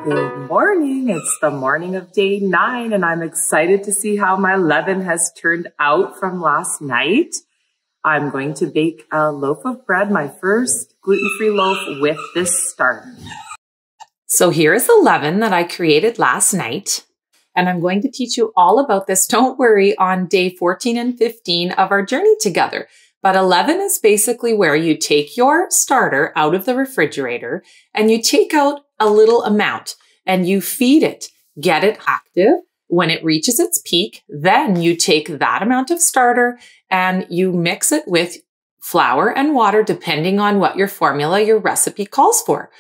Good morning. It's the morning of day 9 and I'm excited to see how my leaven has turned out from last night. I'm going to bake a loaf of bread, my first gluten-free loaf with this starter. So here is the leaven that I created last night, and I'm going to teach you all about this. Don't worry, on day 14 and 15 of our journey together. But a leaven is basically where you take your starter out of the refrigerator and you take out a little amount and you feed it, get it active. When it reaches its peak, then you take that amount of starter and you mix it with flour and water, depending on what your formula, your recipe calls for.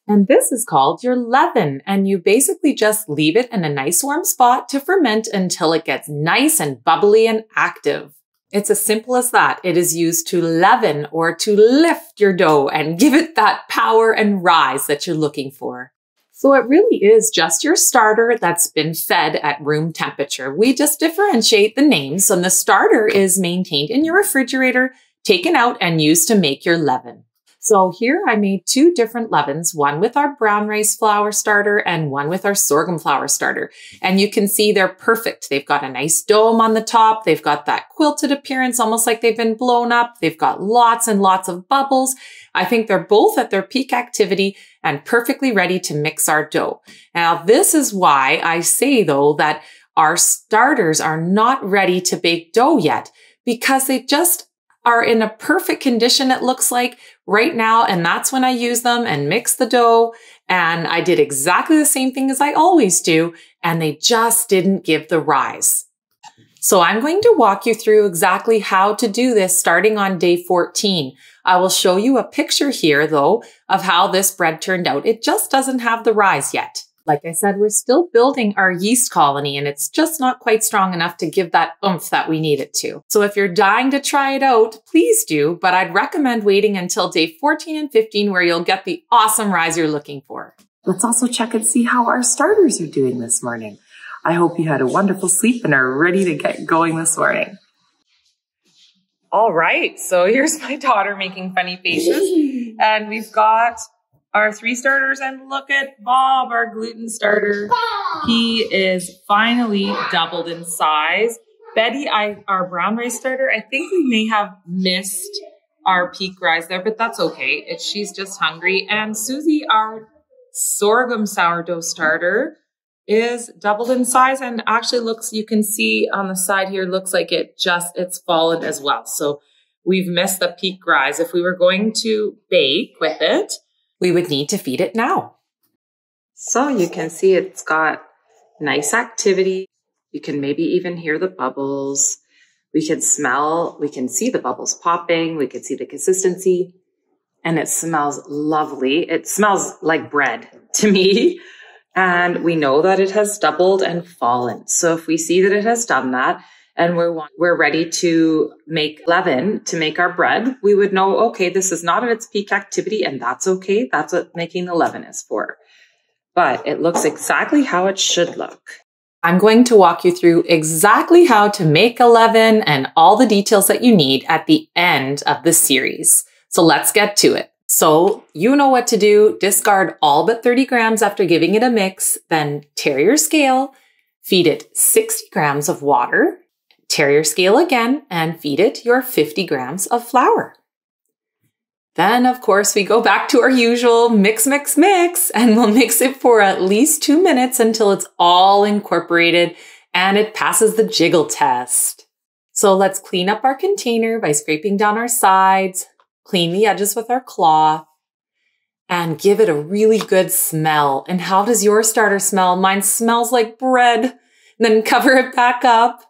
And this is called your leaven. And you basically just leave it in a nice warm spot to ferment until it gets nice and bubbly and active. It's as simple as that. It is used to leaven or to lift your dough and give it that power and rise that you're looking for. So it really is just your starter that's been fed at room temperature. We just differentiate the names, and the starter is maintained in your refrigerator, taken out and used to make your leaven. So here I made 2 different leavens, one with our brown rice flour starter and one with our sorghum flour starter. And you can see they're perfect. They've got a nice dome on the top. They've got that quilted appearance, almost like they've been blown up. They've got lots and lots of bubbles. I think they're both at their peak activity and perfectly ready to mix our dough. Now, this is why I say, though, that our starters are not ready to bake dough yet, because they just are in a perfect condition, it looks like, right now. And that's when I use them and mix the dough. And I did exactly the same thing as I always do. And they just didn't give the rise. So I'm going to walk you through exactly how to do this starting on day 14. I will show you a picture here, though, of how this bread turned out. It just doesn't have the rise yet. Like I said, we're still building our yeast colony and it's just not quite strong enough to give that oomph that we need it to. So if you're dying to try it out, please do, but I'd recommend waiting until day 14 and 15 where you'll get the awesome rise you're looking for. Let's also check and see how our starters are doing this morning. I hope you had a wonderful sleep and are ready to get going this morning. All right, so here's my daughter making funny faces and we've got our 3 starters, and look at Bob, our gluten starter. He is finally doubled in size. Betty, our brown rice starter, I think we may have missed our peak rise there, but that's okay. She's just hungry. And Suzie, our sorghum sourdough starter, is doubled in size and actually looks, you can see on the side here, looks like it's fallen as well. So we've missed the peak rise. If we were going to bake with it, we would need to feed it now. So you can see it's got nice activity. You can maybe even hear the bubbles. We can see the bubbles popping. We can see the consistency and it smells lovely. It smells like bread to me. And we know that it has doubled and fallen. So if we see that it has done that, and we're ready to make leaven to make our bread, we would know, okay, this is not at its peak activity, and that's okay. That's what making the leaven is for. But it looks exactly how it should look. I'm going to walk you through exactly how to make a leaven and all the details that you need at the end of the series. So let's get to it. So you know what to do. Discard all but 30 grams after giving it a mix, then tare your scale, feed it 60 grams of water, tare your scale again and feed it your 50 grams of flour. Then, of course, we go back to our usual mix, mix, mix, and we'll mix it for at least 2 minutes until it's all incorporated and it passes the jiggle test. So let's clean up our container by scraping down our sides, clean the edges with our cloth, and give it a really good smell. And how does your starter smell? Mine smells like bread. Then cover it back up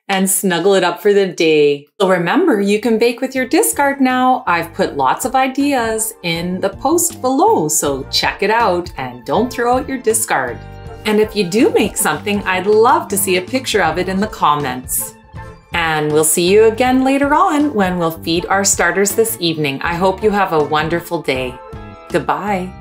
and snuggle it up for the day. So remember, you can bake with your discard now. I've put lots of ideas in the post below, so check it out and don't throw out your discard. And if you do make something, I'd love to see a picture of it in the comments. And we'll see you again later on when we'll feed our starters this evening. I hope you have a wonderful day. Goodbye.